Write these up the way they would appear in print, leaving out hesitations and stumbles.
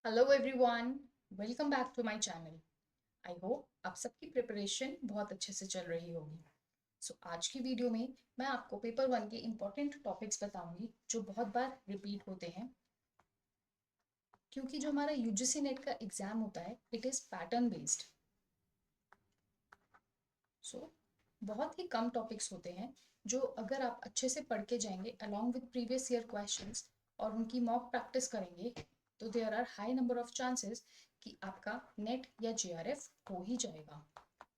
Hello everyone, welcome back to my channel. I hope आप सबकी preparation बहुत अच्छे से चल रही होगी। आज की वीडियो में मैं आपको पेपर वन के इम्पोर्टेंट टॉपिक्स बताऊंगी जो बहुत बार रिपीट होते हैं, क्योंकि जो हमारा यूजीसी नेट का एग्जाम होता है इट इज़ पैटर्न बेस्ड। सो बहुत ही कम टॉपिक्स होते हैं जो अगर आप अच्छे से पढ़ के जाएंगे along with previous year questions और उनकी मॉक प्रैक्टिस करेंगे तो there are high number of chances कि आपका नेट या जीआरएफ हो ही जाएगा।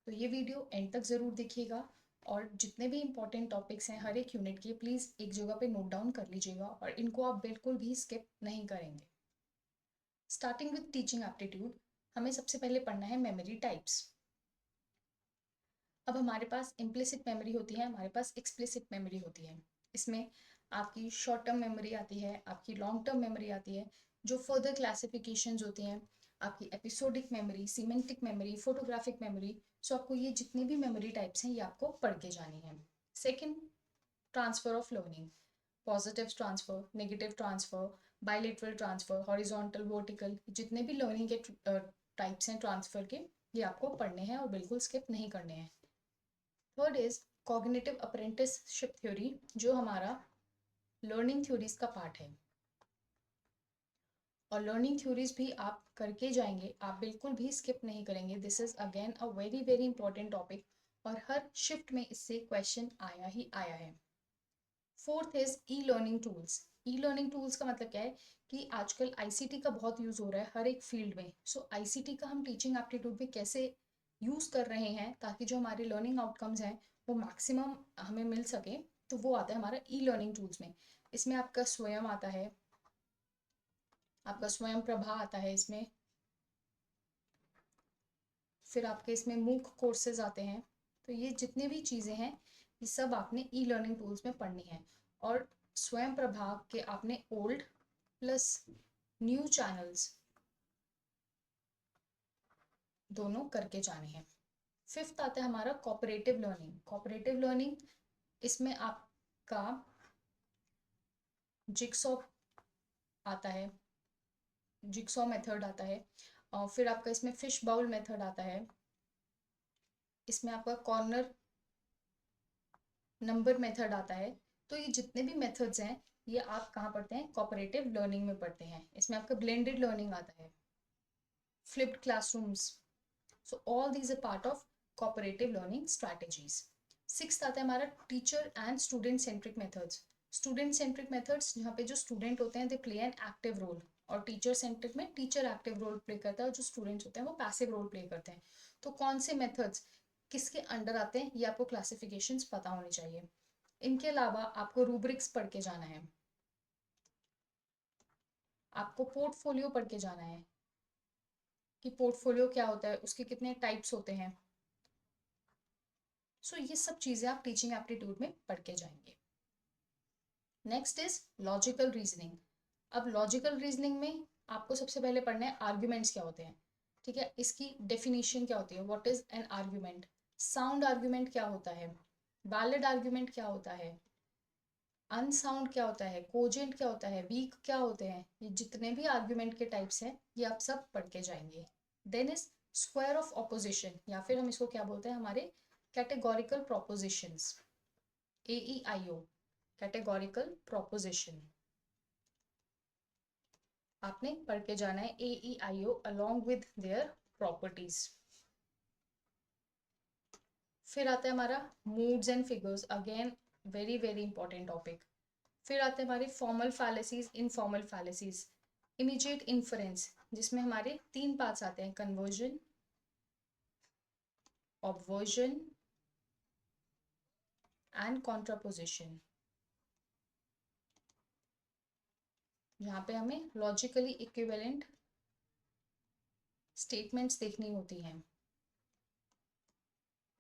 तो ये वीडियो एंड तक ज़रूर देखिएगा और जितने भी इंपॉर्टेंट टॉपिक्स हैं हर एक यूनिट के प्लीज़ एक जगह पे नोट डाउन कर लीजिएगा और इनको आप बिल्कुल भी स्किप नहीं करेंगे। स्टार्टिंग विद टीचिंग एप्टीट्यूड, हमें सबसे पहले पढ़ना है मेमोरी टाइप्स। अब हमारे पास इम्प्लिसिट मेमोरी होती है, हमारे पास एक्सप्लिसिट मेमोरी होती है। इसमें आपकी शॉर्ट टर्म मेमोरी आती है, आपकी लॉन्ग टर्म मेमोरी आती है। जो फर्दर क्लासिफिकेशंस होती हैं आपकी episodic memory, semantic memory, photographic memory. So आपको ये जितनी भी मेमोरी टाइप्स हैं ये आपको पढ़ के जानी है। Second, transfer of learning, positive transfer, negative transfer, bilateral transfer, horizontal, vertical, जितने भी लर्निंग के टाइप्स हैं ट्रांसफर के ये आपको पढ़ने हैं और बिल्कुल स्किप नहीं करने हैं। Third is cognitive apprenticeship theory, जो हमारा लर्निंग थ्योरीज का पार्ट है और लर्निंग थ्योरीज भी आप करके जाएंगे, आप बिल्कुल भी स्किप नहीं करेंगे। This is again a very very important topic और हर शिफ्ट में इससे क्वेश्चन आया ही आया है। Fourth is e learning tools. E learning tools का मतलब क्या है कि आजकल आईसीटी का बहुत यूज हो रहा है हर एक फील्ड में। आईसीटी का हम टीचिंग एप्टीट्यूड में कैसे यूज कर रहे हैं ताकि जो हमारे लर्निंग आउटकम्स हैं वो मैक्सिमम हमें मिल सके, तो वो आता है हमारा ई लर्निंग टूल्स में। इसमें आपका स्वयं आता है, आपका स्वयं प्रभा आता है इसमें, फिर आपके इसमें मूक कोर्सेज आते हैं। तो ये जितने भी चीज़ें हैं ये सब आपने ई लर्निंग टूल्स में पढ़नी है और स्वयं प्रभा के आपने ओल्ड प्लस न्यू चैनल्स दोनों करके जाने हैं। फिफ्थ आता है हमारा कॉपरेटिव लर्निंग। कॉपरेटिव लर्निंग, इसमें आपका जिक्सॉ आता है, जिक्सॉ मेथड आता है और फिर आपका इसमें फिश बाउल मेथड आता है। इसमें आपका कॉर्नर नंबर मेथड आता है। तो ये जितने भी मेथड्स हैं ये आप कहाँ पढ़ते हैं, कॉपरेटिव लर्निंग में पढ़ते हैं। इसमें आपका ब्लेंडेड लर्निंग आता है, flipped classrooms. So all these are part of cooperative learning strategies. Sixth आता है हमारा teacher and student centric methods. Student centric methods जहाँ पे जो स्टूडेंट होते हैं they play an active role, और टीचर सेंट्रिक में टीचर एक्टिव रोल प्ले करता है और जो स्टूडेंट्स होते हैं वो पैसिव रोल प्ले करते हैं। तो कौन से मेथड्स किसके अंडर आते हैं ये आपको क्लासिफिकेशंस पता होने चाहिए। इनके अलावा आपको रूब्रिक्स पढ़ के जाना है, आपको पोर्टफोलियो पढ़ के जाना है कि पोर्टफोलियो क्या होता है, उसके कितने टाइप्स होते हैं। ये सब चीज़ें आप टीचिंग एप्टीट्यूड में पढ़ के जाएंगे। Next is logical reasoning. अब लॉजिकल रीजनिंग में आपको सबसे पहले पढ़ना है आर्ग्यूमेंट्स क्या होते हैं। ठीक है, इसकी डेफिनेशन क्या होती है, what is an argument, sound argument क्या होता है, वैलिड आर्ग्यूमेंट क्या होता है, अनसाउंड क्या होता है, कोजेंट क्या होता है, वीक क्या होते हैं। ये जितने भी आर्ग्यूमेंट के टाइप्स हैं ये आप सब पढ़ के जाएंगे। Then is square of opposition, या फिर हम इसको क्या बोलते हैं, हमारे categorical propositions, AEIO, categorical proposition. आपने पढ़ के जाना है AEIO along with their properties. फिर आता है हमारा moods and figures, again very very important topic. फिर आते हैं हमारे formal fallacies, informal fallacies, immediate inference, जिसमें हमारे तीन पार्ट्स आते हैं, कन्वर्जन, ऑब्वर्जन एंड कॉन्ट्रापोजिशन, जहाँ पे हमें लॉजिकली इक्विवेलेंट स्टेटमेंट्स देखनी होती हैं।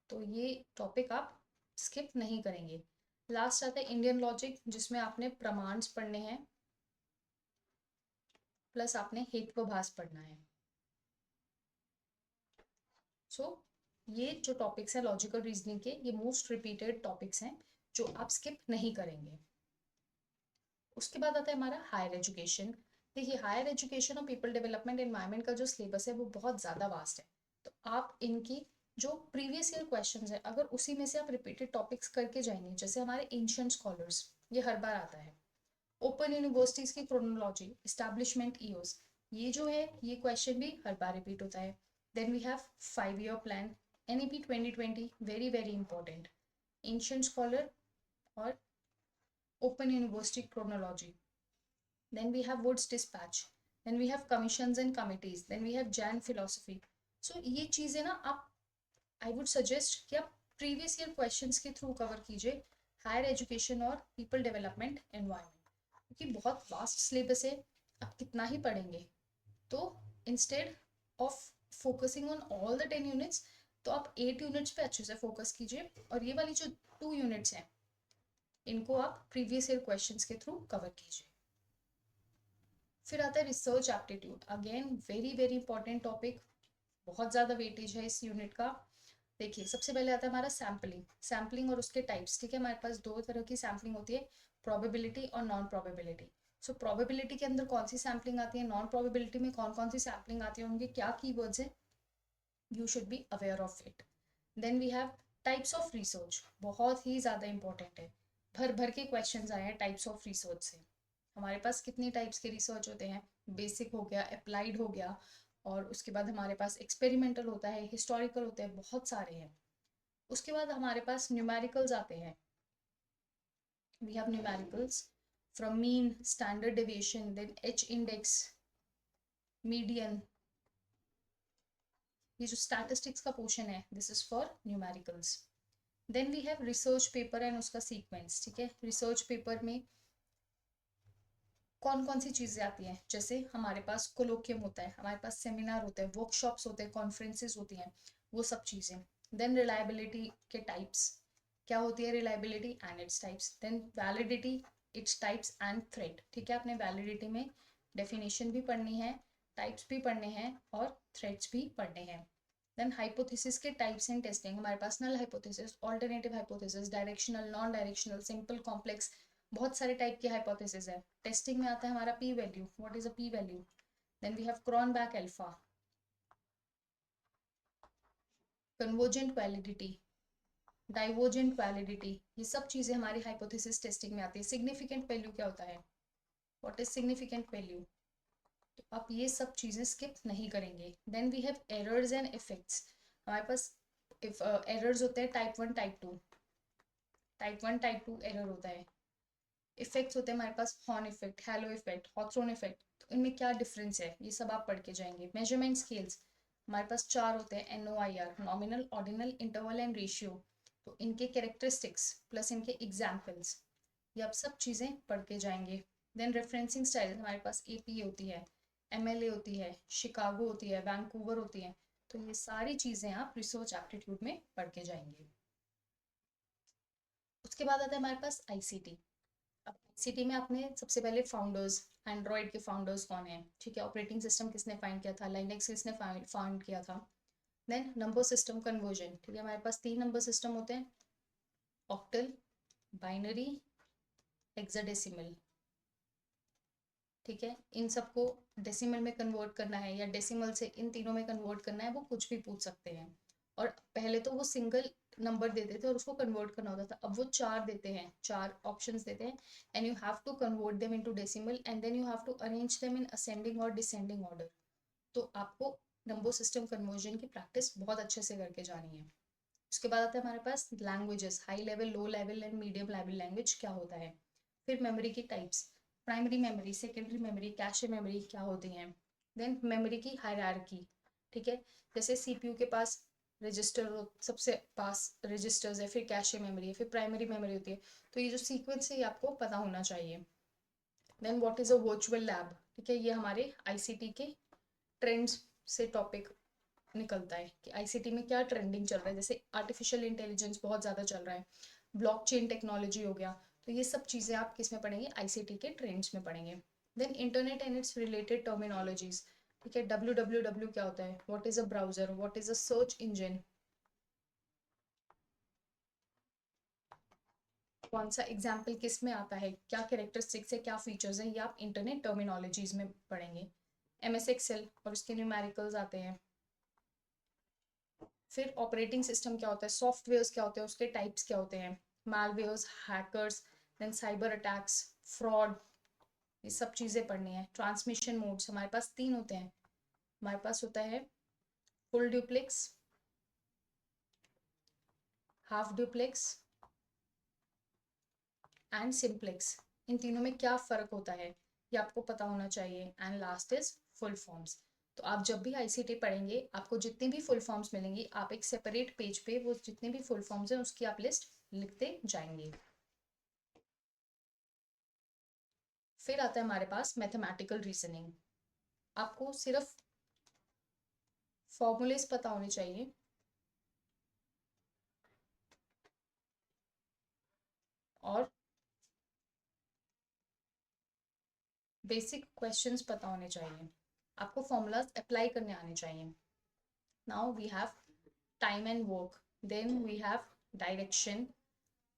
तो ये टॉपिक आप स्किप नहीं करेंगे। लास्ट आता है इंडियन लॉजिक, जिसमें आपने प्रमाण्स पढ़ने हैं प्लस आपने हेतुभास पढ़ना है। ये जो टॉपिक्स हैं लॉजिकल रीजनिंग के, ये मोस्ट रिपीटेड टॉपिक्स हैं जो आप स्किप नहीं करेंगे। उसके बाद आता है हमारा हायर एजुकेशन। देखिए, हायर एजुकेशन और पीपल डेवलपमेंट एनवायरनमेंट का जो सिलेबस है वो बहुत ज़्यादा वास्ट है। तो आप इनकी जो प्रीवियस ईयर क्वेश्चंस है, अगर उसी में से आप रिपीटेड टॉपिक्स करके जाएंगे, जैसे हमारे एंशिएंट स्कॉलर्स, ये हर बार आता है। ओपन यूनिवर्सिटीज की क्रोनोलॉजी, एस्टैब्लिशमेंट ईओस, ये जो है ये क्वेश्चन भी हर बार रिपीट होता है। Then we have 5 year plan, NEP 2020, very very important, ancient scholar और open university chronology. Then we have Wood's Dispatch, then we have commissions and committees, then we have Jan philosophy. So ये चीज़ें ना आप, I would suggest कि आप previous year questions के through cover कीजिए higher education और पीपल डेवलपमेंट एनवायरनमेंट, क्योंकि बहुत वास्ट सिलेबस है, आप कितना ही पढ़ेंगे। तो instead of focusing on all the 10 units, तो आप 8 यूनिट्स पे अच्छे से फोकस कीजिए, और ये वाली जो 2 यूनिट्स हैं इनको आप प्रीवियस ईयर क्वेश्चंस के थ्रू कवर कीजिए। फिर आता है research aptitude, again very very important topic, बहुत ज़्यादा वेटेज है इस यूनिट का। देखिए, सबसे पहले आता है हमारा सैम्पलिंग, सैम्पलिंग और उसके टाइप्स। ठीक है, हमारे पास 2 तरह की सैम्पलिंग होती है, प्रोबेबिलिटी और नॉन प्रोबेबिलिटी। सो प्रोबेबिलिटी के अंदर कौन सी सैम्पलिंग आती है, नॉन प्रोबेबिलिटी में कौन कौन सी सैम्पलिंग आती है, उनके क्या कीवर्ड्स हैं, you should be aware of it. Then we have types of research, बहुत ही ज़्यादा इंपॉर्टेंट है, भर भर के क्वेश्चन आए हैं टाइप्स ऑफ रिसर्च से। हमारे पास कितनी टाइप्स के रिसर्च होते हैं, बेसिक हो गया, अप्लाइड हो गया, और उसके बाद हमारे पास एक्सपेरिमेंटल होता है, हिस्टोरिकल होते हैं, बहुत सारे हैं। उसके बाद हमारे पास न्यूमेरिकल्स आते हैं, we have numericals from mean, standard deviation, then H index, median. ये जो स्टैटिस्टिक्स का पोर्शन है, this is for numericals. Then we have research paper and उसका सीक्वेंस। ठीक है, रिसर्च पेपर में कौन कौन सी चीज़ें आती हैं, जैसे हमारे पास कोलोकियम होता है, हमारे पास सेमिनार होते हैं, वर्कशॉप्स होते हैं, कॉन्फ्रेंसेज होती हैं, वो सब चीज़ें। देन रिलायबिलिटी के टाइप्स, क्या होती है reliability and its types. Then validity, its types and threat. ठीक है, आपने वैलिडिटी में डेफिनेशन भी पढ़नी है, टाइप्स भी पढ़ने हैं और थ्रेट्स भी पढ़ने हैं। देन हाइपोथेसिस के टाइप्स एंड टेस्टिंग, हमारे पास null hypothesis, alternative hypothesis, directional, non directional, simple, complex, बहुत सारे टाइप के हाइपोथेसिस है। टेस्टिंग में आता है हमारा P value, what is a P value. Then we have Cronbach alpha, convergent validity, divergent validity, ये सब चीजें हमारी हाइपोथेसिस टेस्टिंग में आती है। सिग्निफिकेंट वैल्यू क्या होता है, व्हाट इज सिग्निफिकेंट वैल्यू, तो आप ये सब चीजें स्किप नहीं करेंगे। Then we have errors and effects, हमारे पास एरर्स होते हैं type 1 type 2, type 1 type 2 error होता है। इफेक्ट्स होते हैं हमारे पास horn effect, halo effect, Hawthorne effect, तो इनमें क्या डिफरेंस है ये सब आप पढ़ के जाएंगे। मेजरमेंट स्केल्स, हमारे पास 4 होते हैं, NOIR, nominal, ordinal, interval and ratio, तो इनके कैरेक्टरिस्टिक्स प्लस इनके एग्जाम्पल्स, ये आप सब चीज़ें पढ़ के जाएंगे। देन रेफरेंसिंग स्टाइल, हमारे पास APA होती है, MLA होती है, शिकागो होती है, वैंकूवर होती है, तो ये सारी चीज़ें आप रिसर्च एप्टीट्यूड में पढ़ के जाएंगे। उसके बाद आता है हमारे पास ICT। अब ICT में आपने सबसे पहले फाउंडर्स, एंड्रॉयड के फाउंडर्स कौन है, ठीक है, ऑपरेटिंग सिस्टम किसने फाइंड किया था, लाइनेक्स किसने फाउंड किया था। देन नंबर सिस्टम कन्वर्जन, ठीक है, हमारे पास 3 नंबर सिस्टम होते हैं, ऑक्टल, बाइनरी, हेक्साडेसिमल। ठीक है, इन सबको डेसिमल में कन्वर्ट करना है या डेसिमल से इन तीनों में कन्वर्ट करना है, वो कुछ भी पूछ सकते हैं। और पहले तो वो सिंगल नंबर देते थे और उसको कन्वर्ट करना होता था, अब वो 4 देते हैं, 4 ऑप्शंस देते हैं, and you have to convert them into decimal and then you have to arrange them in ascending और डिसेंडिंग ऑर्डर। तो आपको नंबर सिस्टम कन्वर्जन की प्रैक्टिस बहुत अच्छे से करके जानी है। उसके बाद आता है हमारे पास languages, high level, low level and medium level language क्या होता है। फिर मेमोरी की types, primary memory, secondary memory, cache memory क्या होती हैं। देन मेमोरी की हायरार्की, ठीक है, जैसे CPU के पास रजिस्टर, सबसे पास रजिस्टर्स है, फिर कैशे मेमोरी है, फिर प्राइमरी मेमोरी होती है, तो ये जो सीक्वेंस है ये आपको पता होना चाहिए। Then what is a virtual lab, ठीक है, ये हमारे ICT के ट्रेंड्स से टॉपिक निकलता है कि ICT में क्या ट्रेंडिंग चल रहा है, जैसे आर्टिफिशियल इंटेलिजेंस बहुत ज़्यादा चल रहा है, ब्लॉकचेन टेक्नोलॉजी हो गया, तो ये सब चीज़ें आप किस में पढ़ेंगे, ICT के ट्रेंड्स में पढ़ेंगे। Then internet and its related terminologies, ठीक है, WWW क्या होता है, what is a browser, what is a search engine. कौन सा एग्जाम्पल किस में आता है, क्या कैरेक्टरिस्टिक्स है, क्या फीचर्स है, ये आप इंटरनेट टर्मिनोलॉजीज में पढ़ेंगे। MS एक्सेल और उसके न्यूमेरिकल्स आते हैं। फिर ऑपरेटिंग सिस्टम क्या होता है, सॉफ्टवेयर्स क्या होते हैं, उसके टाइप्स क्या होते हैं, malwares, hackers, then cyber attacks, fraud, ये सब चीज़ें पढ़नी है। ट्रांसमिशन मोड्स हमारे पास 3 होते हैं। हमारे पास होता है full duplex, half duplex and simplex. इन तीनों में क्या फ़र्क होता है ये आपको पता होना चाहिए। And last is full forms. तो आप जब भी ICT पढ़ेंगे, आपको जितनी भी फुल फॉर्म्स मिलेंगी, आप एक सेपरेट पेज पे वो जितने भी फुल फॉर्म्स हैं उसकी आप लिस्ट लिखते जाएंगे। फिर आता है हमारे पास मैथमेटिकल रीजनिंग। आपको सिर्फ फॉर्मूलेस पता होने चाहिए और बेसिक क्वेश्चंस पता होने चाहिए। आपको फॉर्मूलाज अप्लाई करने आने चाहिए। Now we have time and work, then we have direction,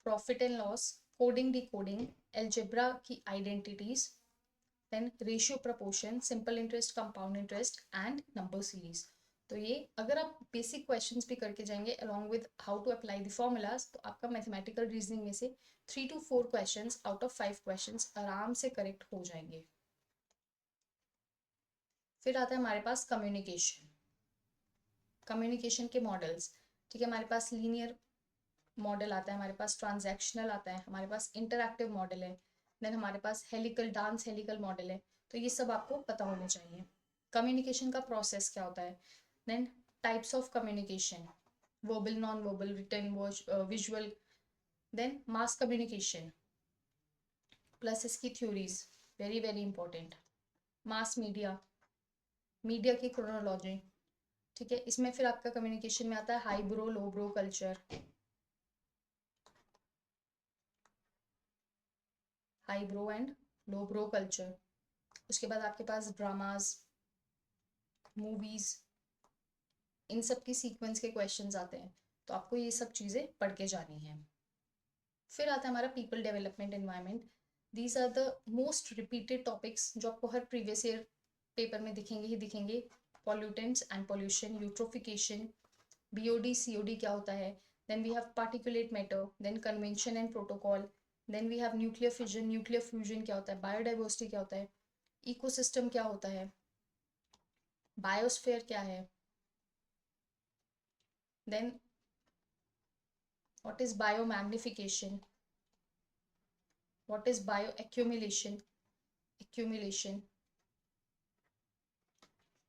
profit and loss, coding decoding, algebra की identities, then ratio proportion, simple interest, compound interest and number series. तो ये अगर आप बेसिक क्वेश्चंस भी करके जाएंगे along with how to apply the formulas, तो आपका मैथमेटिकल रीजनिंग में से 3 to 4 questions out of 5 questions आराम से करेक्ट हो जाएंगे। फिर आता है हमारे पास कम्युनिकेशन। कम्युनिकेशन के मॉडल्स, ठीक है, हमारे पास लीनियर मॉडल आता है, हमारे पास ट्रांजैक्शनल आता है, हमारे पास इंटरैक्टिव मॉडल है, देन हमारे पास हेलिकल डांस हेलिकल मॉडल है। तो ये सब आपको पता होने चाहिए। कम्युनिकेशन का प्रोसेस क्या होता है, then types of communication, verbal, non verbal, written, visual, then mass communication plus इसकी theories, very very important. Mass media, media की क्रोनोलॉजी, ठीक है। इसमें फिर आपका कम्युनिकेशन में आता है high brow, low brow culture, high brow and low brow culture. उसके बाद आपके पास ड्रामाज, मूवीज, इन सब की सीक्वेंस के क्वेश्चंस आते हैं। तो आपको ये सब चीज़ें पढ़ के जानी है। फिर आता है हमारा people development environment. These are the most repeated topics जो आपको हर प्रीवियस ईयर पेपर में दिखेंगे ही दिखेंगे। Pollutants and pollution, eutrophication, BOD COD क्या होता है, then we have particulate matter, then convention and protocol, then we have nuclear fission, nuclear fusion क्या होता है, बायोडाइवर्सिटी क्या होता है, इकोसिस्टम क्या होता है, बायोस्फीयर क्या है, then what is biomagnification, what is bioaccumulation,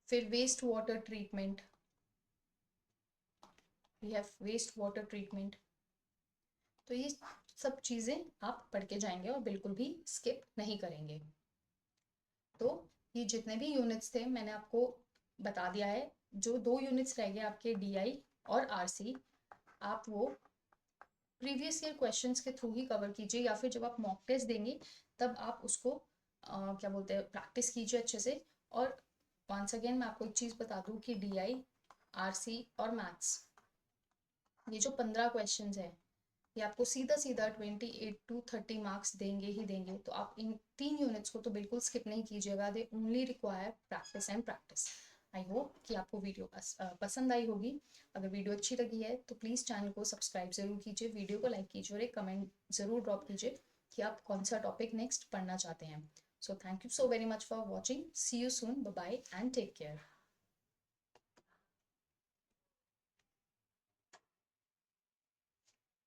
फिर waste water treatment, we have waste water treatment. तो ये सब चीज़ें आप पढ़ के जाएंगे और बिल्कुल भी स्किप नहीं करेंगे। तो ये जितने भी यूनिट्स थे मैंने आपको बता दिया है। जो 2 यूनिट्स रह गए आपके DI और RC, आप वो प्रीवियस ईयर क्वेश्चंस के थ्रू ही कवर कीजिए, या फिर जब आप मॉक टेस्ट देंगे तब आप उसको क्या बोलते हैं, प्रैक्टिस कीजिए अच्छे से। और वंस अगेन मैं आपको एक चीज़ बता दूं कि DI, RC और मैथ्स, ये जो 15 क्वेश्चंस है, ये आपको सीधा सीधा 28 to 30 मार्क्स देंगे ही देंगे। तो आप इन 3 यूनिट्स को तो बिल्कुल स्किप नहीं कीजिएगा। They only require practice and practice. I hope कि आपको वीडियो पसंद आई होगी। अगर वीडियो अच्छी लगी है तो प्लीज़ चैनल को सब्सक्राइब ज़रूर कीजिए, वीडियो को लाइक कीजिए और एक कमेंट ज़रूर ड्रॉप कीजिए कि आप कौन सा टॉपिक नेक्स्ट पढ़ना चाहते हैं। So thank you so very much for watching, see you soon, bye bye and take care.